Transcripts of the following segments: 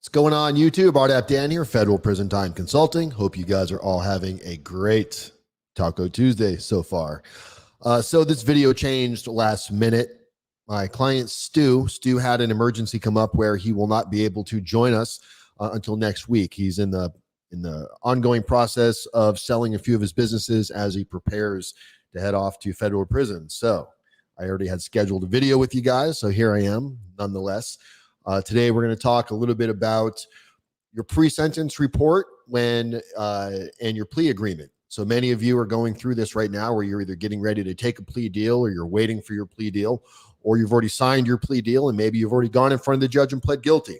What's going on, YouTube? RDAP Dan here, Federal Prison Time Consulting. Hope you guys are all having a great Taco Tuesday so far. So this video changed last minute. My client Stu had an emergency come up where he will not be able to join us until next week. He's in the ongoing process of selling a few of his businesses as he prepares to head off to federal prison. So I already had scheduled a video with you guys, so here I am nonetheless. Today, we're going to talk a little bit about your pre-sentence report and your plea agreement. So many of you are going through this right now where you're either getting ready to take a plea deal or you're waiting for your plea deal, or you've already signed your plea deal and maybe you've already gone in front of the judge and pled guilty.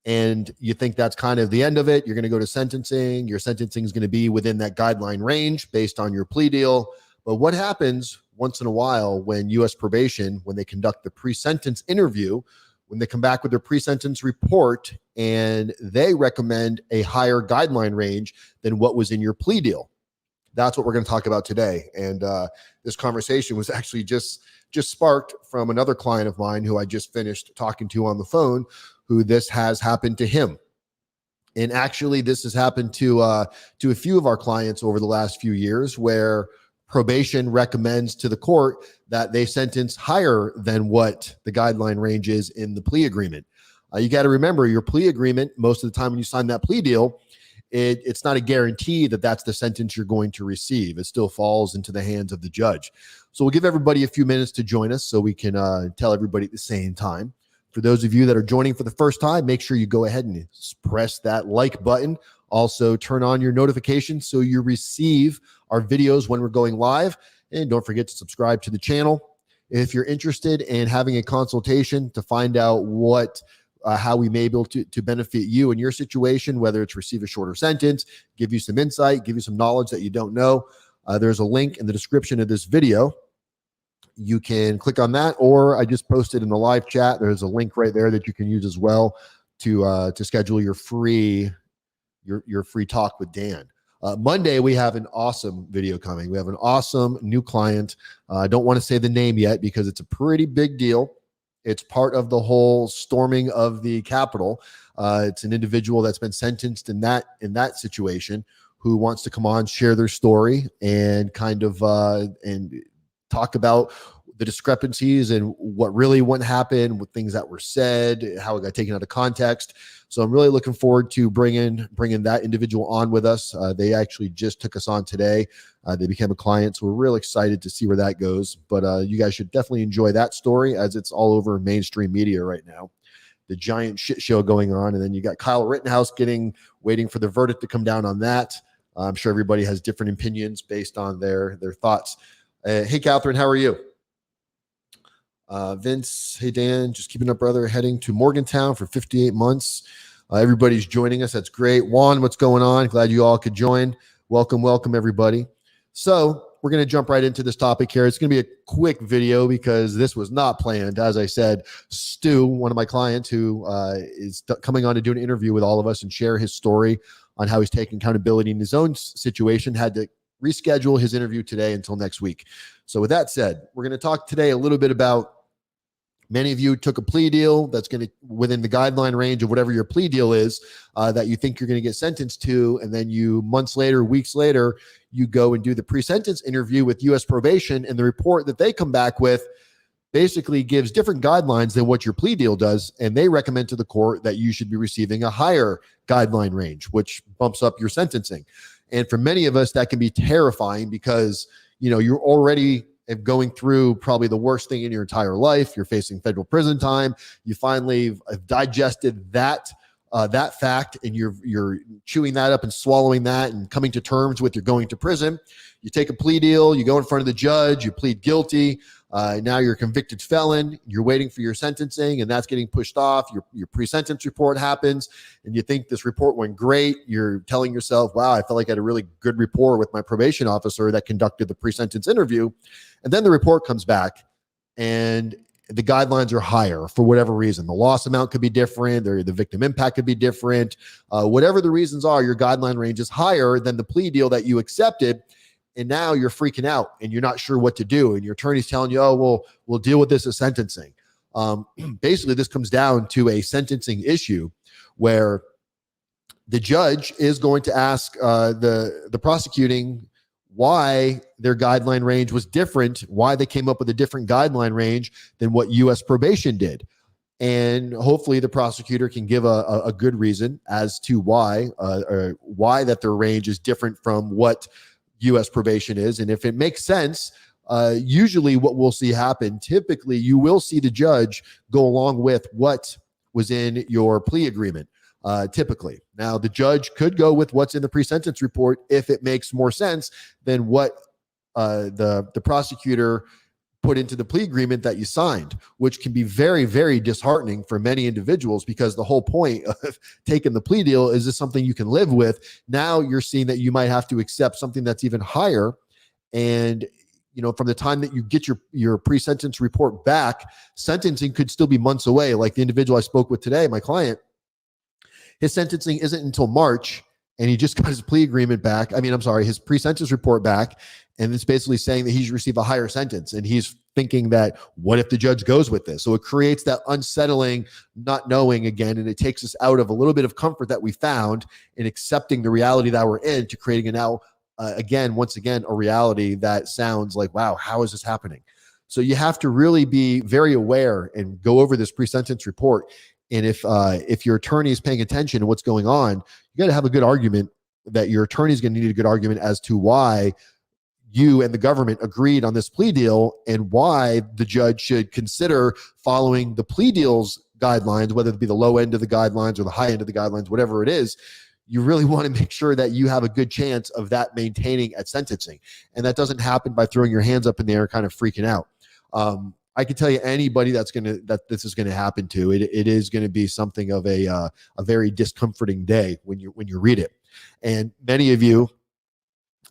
And you think that's kind of the end of it. You're going to go to sentencing. Your sentencing is going to be within that guideline range based on your plea deal. But what happens once in a while when U.S. probation, when they conduct the pre-sentence interview, when they come back with their pre-sentence report and they recommend a higher guideline range than what was in your plea deal? That's what we're going to talk about today. And this conversation was actually just sparked from another client of mine who I just finished talking to on the phone, who this has happened to him. And actually, this has happened to a few of our clients over the last few years, where probation recommends to the court that they sentence higher than what the guideline range is in the plea agreement. You got to remember, your plea agreement, most of the time when you sign that plea deal, it's not a guarantee that that's the sentence you're going to receive. It still falls into the hands of the judge. So we'll give everybody a few minutes to join us so we can tell everybody at the same time. For those of you that are joining for the first time, make sure you go ahead and press that like button. Also, turn on your notifications so you receive our videos when we're going live. And don't forget to subscribe to the channel. If you're interested in having a consultation to find out how we may be able to benefit you in your situation, whether it's receive a shorter sentence, give you some insight, give you some knowledge that you don't know, there's a link in the description of this video. You can click on that, or I just posted in the live chat. There's a link right there that you can use as well to schedule your free talk with Dan. Monday, we have an awesome video coming. We have an awesome new client. I don't want to say the name yet because it's a pretty big deal. It's part of the whole storming of the Capitol. It's an individual that's been sentenced in that situation who wants to come on, share their story, and kind of and talk about the discrepancies and what really wouldn't happen with things that were said, how it got taken out of context. So I'm really looking forward to bringing that individual on with us. They actually just took us on today. They became a client, so we're real excited to see where that goes. But you guys should definitely enjoy that story, as it's all over mainstream media right now. The giant shit show going on, and then you got Kyle Rittenhouse waiting for the verdict to come down on that. I'm sure everybody has different opinions based on their thoughts. Hey, Catherine, how are you? Vince, hey, Dan, just keeping up, brother. Heading to Morgantown for 58 months. Everybody's joining us. That's great. Juan, what's going on? Glad you all could join. Welcome, everybody. So we're going to jump right into this topic here. It's going to be a quick video because this was not planned. As I said, Stu, one of my clients who is coming on to do an interview with all of us and share his story on how he's taking accountability in his own situation, had to reschedule his interview today until next week. So with that said, we're going to talk today a little bit about, many of you took a plea deal that's going to within the guideline range of whatever your plea deal is that you think you're going to get sentenced to. And then you months later, weeks later, you go and do the pre-sentence interview with U.S. probation, and the report that they come back with basically gives different guidelines than what your plea deal does. And they recommend to the court that you should be receiving a higher guideline range, which bumps up your sentencing. And for many of us, that can be terrifying because, you're already going through probably the worst thing in your entire life. You're facing federal prison time. You finally have digested that fact, and you're chewing that up and swallowing that and coming to terms with you're going to prison. You take a plea deal, you go in front of the judge, you plead guilty. Now you're a convicted felon. You're waiting for your sentencing, and that's getting pushed off. Your pre-sentence report happens, and you think this report went great. You're telling yourself, wow, I felt like I had a really good rapport with my probation officer that conducted the pre-sentence interview. And then the report comes back, and the guidelines are higher for whatever reason. The loss amount could be different. The victim impact could be different. Whatever the reasons are, your guideline range is higher than the plea deal that you accepted. And now you're freaking out and you're not sure what to do. And your attorney's telling you, oh, well, we'll deal with this as sentencing. Basically, this comes down to a sentencing issue where the judge is going to ask the prosecuting why their guideline range was different, why they came up with a different guideline range than what U.S. probation did. And hopefully the prosecutor can give a good reason as to why that their range is different from what U.S. probation is. And if it makes sense, usually what we'll see happen, typically you will see the judge go along with what was in your plea agreement. Typically. Now, the judge could go with what's in the pre-sentence report if it makes more sense than what the prosecutor put into the plea agreement that you signed, which can be very, very disheartening for many individuals, because the whole point of taking the plea deal is this something you can live with. Now you're seeing that you might have to accept something that's even higher. And from the time that you get your pre-sentence report back, sentencing could still be months away. Like the individual I spoke with today, my client, his sentencing isn't until March, and he just got his plea agreement back. His pre-sentence report back, and it's basically saying that he should receive a higher sentence. And he's thinking that, what if the judge goes with this? So it creates that unsettling, not knowing again, and it takes us out of a little bit of comfort that we found in accepting the reality that we're in, to creating a now, once again, a reality that sounds like, wow, how is this happening? So you have to really be very aware and go over this pre-sentence report. And if your attorney is paying attention to what's going on, you got to have a good argument that your attorney is going to need a good argument as to why you and the government agreed on this plea deal, and why the judge should consider following the plea deal's guidelines, whether it be the low end of the guidelines or the high end of the guidelines, whatever it is. You really want to make sure that you have a good chance of that maintaining at sentencing. And that doesn't happen by throwing your hands up in the air, kind of freaking out. I can tell you anybody that this is going to happen to, it is going to be something of a very discomforting day when you read it. And many of you,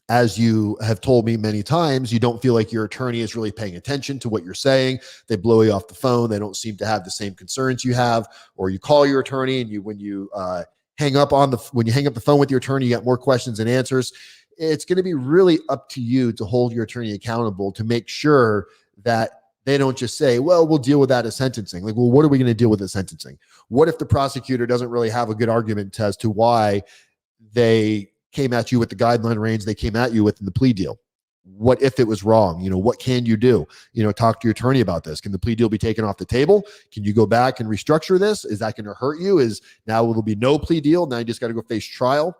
as you have told me many times, you don't feel like your attorney is really paying attention to what you're saying. They blow you off the phone. They don't seem to have the same concerns you have. Or you call your attorney, and when you hang up the phone with your attorney, you got more questions than answers. It's going to be really up to you to hold your attorney accountable, to make sure that they don't just say, well, we'll deal with that at sentencing. Like, well, what are we going to deal with at sentencing? What if the prosecutor doesn't really have a good argument as to why they came at you with the guideline range they came at you with in the plea deal? What if it was wrong? What can you do? Talk to your attorney about this. Can the plea deal be taken off the table? Can you go back and restructure this? Is that going to hurt you? Now will there be no plea deal? Now you just got to go face trial.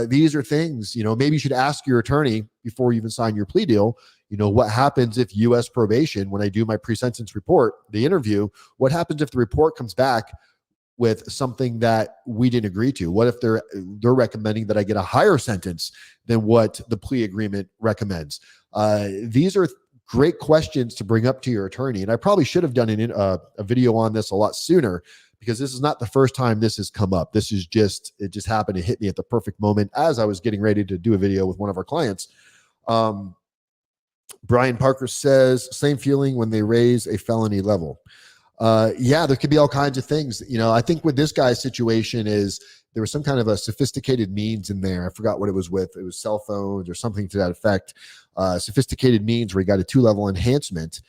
These are things, maybe you should ask your attorney before you even sign your plea deal. What happens if U.S. probation, when I do my pre-sentence report, the interview, what happens if the report comes back with something that we didn't agree to? What if they're recommending that I get a higher sentence than what the plea agreement recommends? These are great questions to bring up to your attorney. And I probably should have done a video on this a lot sooner, because this is not the first time this has come up. It just happened to hit me at the perfect moment as I was getting ready to do a video with one of our clients. Brian Parker says, same feeling when they raise a felony level. Yeah, there could be all kinds of things. I think with this guy's situation is there was some kind of a sophisticated means in there. I forgot what it was with. It was cell phones or something to that effect. Sophisticated means where he got a 2-level enhancement,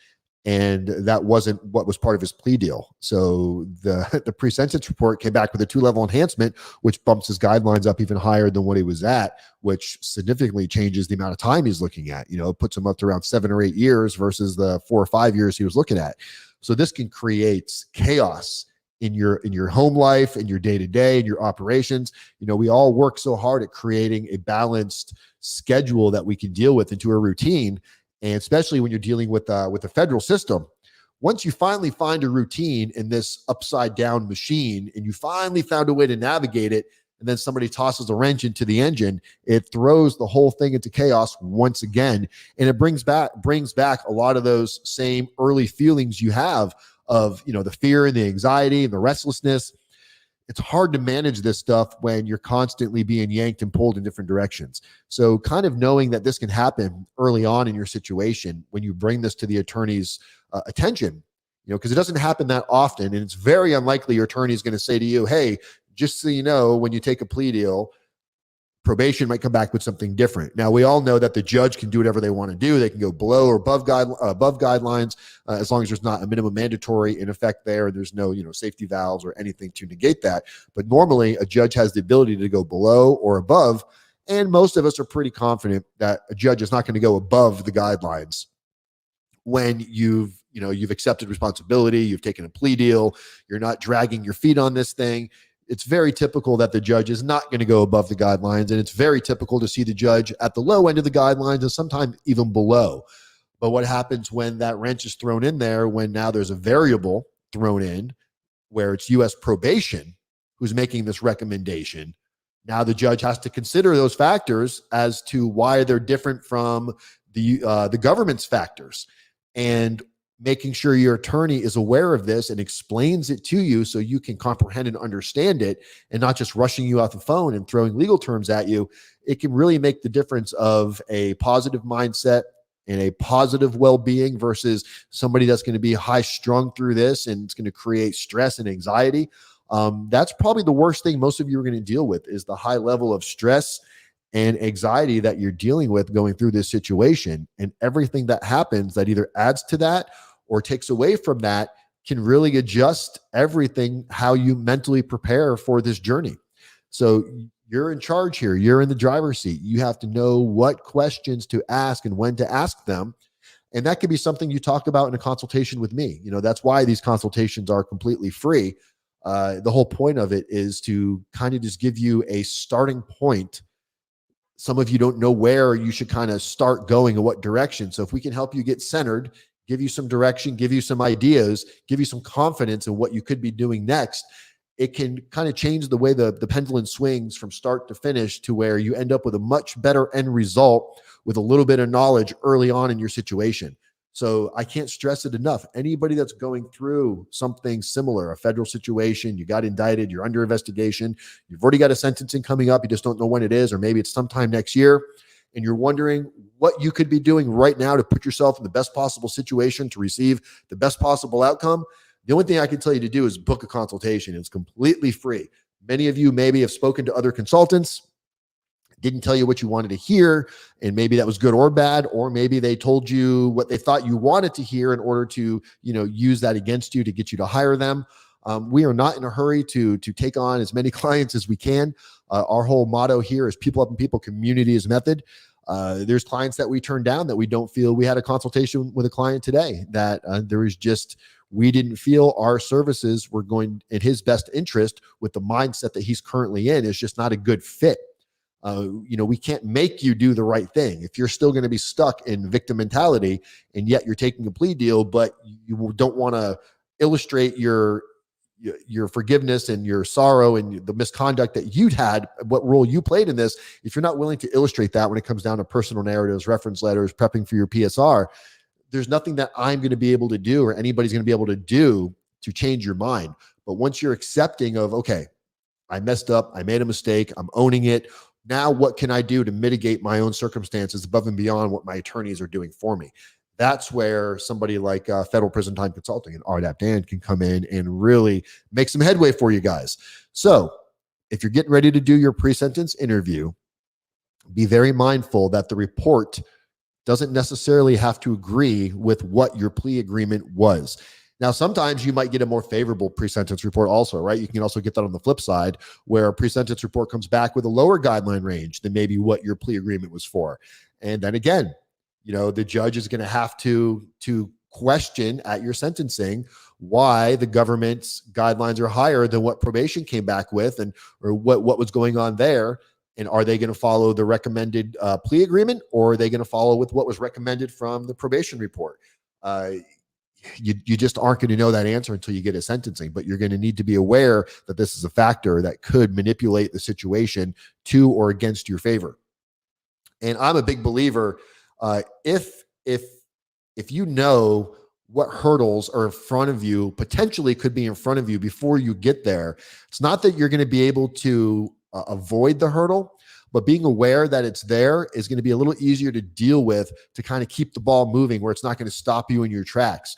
and that wasn't what was part of his plea deal. So the pre-sentence report came back with a 2-level enhancement, which bumps his guidelines up even higher than what he was at, which significantly changes the amount of time he's looking at. It puts him up to around 7 or 8 years versus the 4 or 5 years he was looking at. So this can create chaos in your home life, in your day-to-day, in your operations. We all work so hard at creating a balanced schedule that we can deal with into a routine. And especially when you're dealing with the federal system, once you finally find a routine in this upside down machine, and you finally found a way to navigate it, and then somebody tosses a wrench into the engine, it throws the whole thing into chaos once again. And it brings back a lot of those same early feelings you have of, the fear and the anxiety and the restlessness. It's hard to manage this stuff when you're constantly being yanked and pulled in different directions. So kind of knowing that this can happen early on in your situation, when you bring this to the attorney's attention, because it doesn't happen that often. And it's very unlikely your attorney is going to say to you, hey, just so you know, when you take a plea deal, probation might come back with something different. Now, we all know that the judge can do whatever they want to do. They can go below or above guidelines, as long as there's not a minimum mandatory in effect there. There's no, safety valves or anything to negate that. But normally, a judge has the ability to go below or above, and most of us are pretty confident that a judge is not going to go above the guidelines when you've accepted responsibility, you've taken a plea deal, you're not dragging your feet on this thing. It's very typical that the judge is not going to go above the guidelines, and it's very typical to see the judge at the low end of the guidelines and sometimes even below. But what happens when that wrench is thrown in there, when now there's a variable thrown in where it's U.S. probation who's making this recommendation? Now the judge has to consider those factors as to why they're different from the government's factors, and making sure your attorney is aware of this and explains it to you so you can comprehend and understand it, and not just rushing you off the phone and throwing legal terms at you. It can really make the difference of a positive mindset and a positive well-being versus somebody that's going to be high strung through this and it's going to create stress and anxiety. That's probably the worst thing most of you are going to deal with, is the high level of stress and anxiety that you're dealing with going through this situation. And everything that happens that either adds to that or takes away from that can really adjust everything, how you mentally prepare for this journey. So you're in charge here. You're in the driver's seat. You have to know what questions to ask and when to ask them. And that could be something you talk about in a consultation with me. That's why these consultations are completely free. The whole point of it is to kind of just give you a starting point. Some of you don't know where you should kind of start going and what direction. So if we can help you get centered, give you some direction, give you some ideas, give you some confidence in what you could be doing next, it can kind of change the way the pendulum swings from start to finish, to where you end up with a much better end result with a little bit of knowledge early on in your situation. So I can't stress it enough. Anybody that's going through something similar, a federal situation, you got indicted, you're under investigation, you've already got a sentencing coming up, you just don't know when it is, or maybe it's sometime next year, and you're wondering what you could be doing right now to put yourself in the best possible situation to receive the best possible outcome, the only thing I can tell you to do is book a consultation. It's completely free. Many of you maybe have spoken to other consultants, didn't tell you what you wanted to hear, and maybe that was good or bad, or maybe they told you what they thought you wanted to hear in order to, use that against you to get you to hire them. We are not in a hurry to take on as many clients as we can. Our whole motto here is people helping people, community is method. There's clients that we turn down that we don't feel. We had a consultation with a client today that we didn't feel our services were going in his best interest with the mindset that he's currently in. Is just not a good fit. We can't make you do the right thing. If you're still going to be stuck in victim mentality and yet you're taking a plea deal, but you don't want to illustrate your forgiveness and your sorrow and the misconduct that you'd had, what role you played in this, if you're not willing to illustrate that when it comes down to personal narratives, reference letters, prepping for your PSR, there's nothing that I'm going to be able to do or anybody's going to be able to do to change your mind. But once you're accepting of, okay, I messed up, I made a mistake, I'm owning it. Now, what can I do to mitigate my own circumstances above and beyond what my attorneys are doing for me? That's where somebody like Federal Prison Time Consulting and RDAP Dan can come in and really make some headway for you guys. So if you're getting ready to do your pre-sentence interview, be very mindful that the report doesn't necessarily have to agree with what your plea agreement was. Now, sometimes you might get a more favorable pre-sentence report also, right? You can also get that on the flip side, where a pre-sentence report comes back with a lower guideline range than maybe what your plea agreement was for. And then again, the judge is going to have to question at your sentencing why the government's guidelines are higher than what probation came back with, or what was going on there. And are they going to follow the recommended plea agreement, or are they going to follow with what was recommended from the probation report? You just aren't going to know that answer until you get a sentencing, but you're going to need to be aware that this is a factor that could manipulate the situation to or against your favor. And I'm a big believer, if you know what hurdles are in front of you, potentially could be in front of you before you get there, it's not that you're going to be able to avoid the hurdle, but being aware that it's there is going to be a little easier to deal with, to kind of keep the ball moving where it's not going to stop you in your tracks.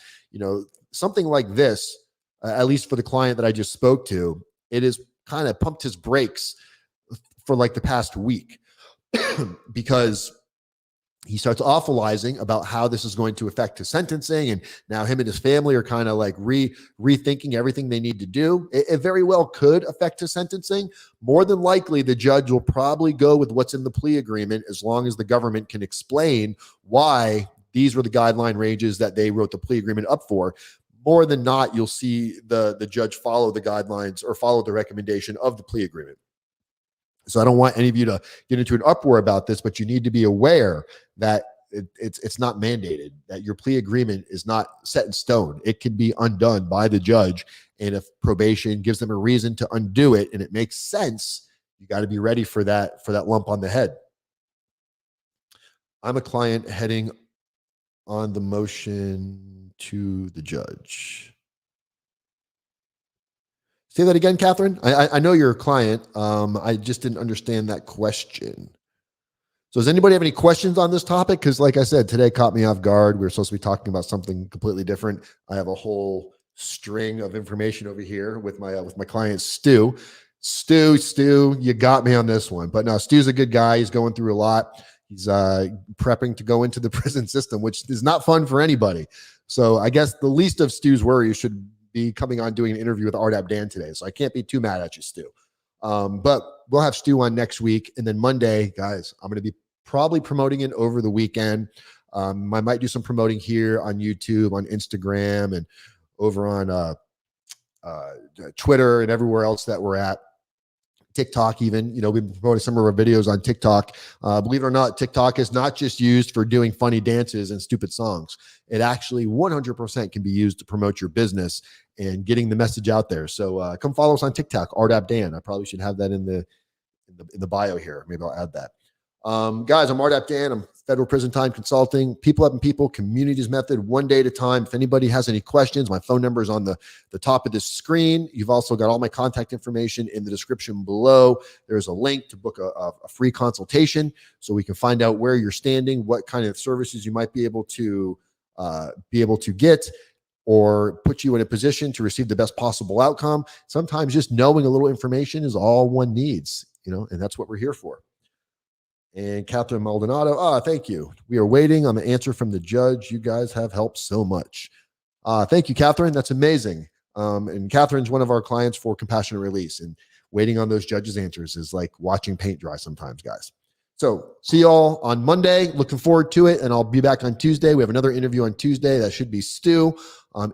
Something like this, at least for the client that I just spoke to, it has kind of pumped his brakes for like the past week. because he starts awfulizing about how this is going to affect his sentencing. And now him and his family are kind of like rethinking everything they need to do. It very well could affect his sentencing. More than likely, the judge will probably go with what's in the plea agreement as long as the government can explain why these were the guideline ranges that they wrote the plea agreement up for. More than not, you'll see the judge follow the guidelines or follow the recommendation of the plea agreement. So I don't want any of you to get into an uproar about this, but you need to be aware that it's not mandated, that your plea agreement is not set in stone. It can be undone by the judge. And if probation gives them a reason to undo it and it makes sense, you got to be ready for that lump on the head. I'm a client heading on the motion to the judge. Say that again, Catherine. I know you're a client. I just didn't understand that question. So does anybody have any questions on this topic? Because like I said, today caught me off guard. We were supposed to be talking about something completely different. I have a whole string of information over here with my client, Stu. Stu, you got me on this one. But no, Stu's a good guy. He's going through a lot. He's prepping to go into the prison system, which is not fun for anybody. So I guess the least of Stu's worries should be coming on doing an interview with RDAP Dan today. So I can't be too mad at you, Stu. But we'll have Stu on next week. And then Monday, guys, I'm going to be probably promoting it over the weekend. I might do some promoting here on YouTube, on Instagram, and over on Twitter and everywhere else that we're at. TikTok even, we've been promoting some of our videos on TikTok. Believe it or not, TikTok is not just used for doing funny dances and stupid songs. It actually 100% can be used to promote your business and getting the message out there. So come follow us on TikTok, RDAP Dan. I probably should have that in the bio here. Maybe I'll add that. Guys, I'm RDAP Dan. I'm Federal Prison Time Consulting, people helping people, communities method, one day at a time. If anybody has any questions, my phone number is on the top of this screen. You've also got all my contact information in the description below. There's a link to book a free consultation so we can find out where you're standing, what kind of services you might be able to get, or put you in a position to receive the best possible outcome. Sometimes just knowing a little information is all one needs, and that's what we're here for. And Catherine Maldonado, thank you. We are waiting on the answer from the judge. You guys have helped so much. Thank you, Catherine. That's amazing. And Catherine's one of our clients for compassionate release, and waiting on those judges' answers is like watching paint dry sometimes, guys. So see y'all on Monday. Looking forward to it. And I'll be back on Tuesday. We have another interview on Tuesday. That should be Stu.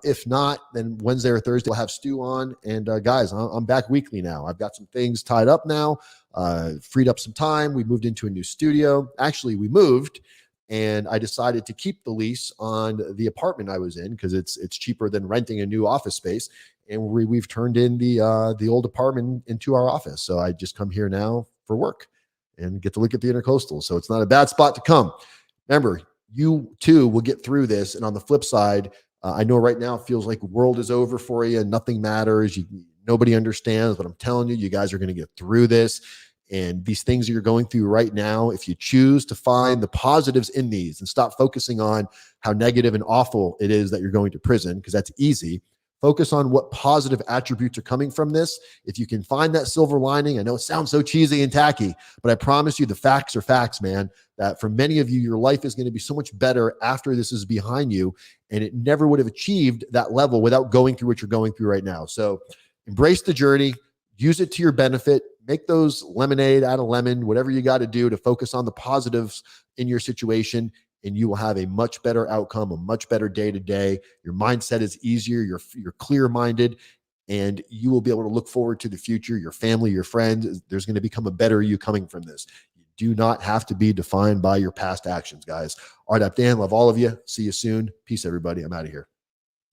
If not, then Wednesday or Thursday, we'll have Stu on. And guys, I'm back weekly now. I've got some things tied up now, freed up some time. We moved into a new studio. Actually, we moved, and I decided to keep the lease on the apartment I was in because it's cheaper than renting a new office space. And we've turned in the old apartment into our office. So I just come here now for work and get to look at the Intercoastal. So it's not a bad spot to come. Remember, you too will get through this. And on the flip side, I know right now it feels like the world is over for you and nothing matters. Nobody understands, but I'm telling you, you guys are going to get through this. And these things that you're going through right now, if you choose to find the positives in these and stop focusing on how negative and awful it is that you're going to prison, because that's easy. Focus on what positive attributes are coming from this. If you can find that silver lining, I know it sounds so cheesy and tacky, but I promise you the facts are facts, man, that for many of you, your life is going to be so much better after this is behind you. And it never would have achieved that level without going through what you're going through right now. So embrace the journey, use it to your benefit, make those lemonade out of lemon, whatever you got to do to focus on the positives in your situation. And you will have a much better outcome, a much better day to day. Your mindset is easier. You're clear-minded, and you will be able to look forward to the future, your family, your friends. There's going to become a better you coming from this. You do not have to be defined by your past actions, guys. RDAP Dan, love all of you. See you soon. Peace, everybody. I'm out of here.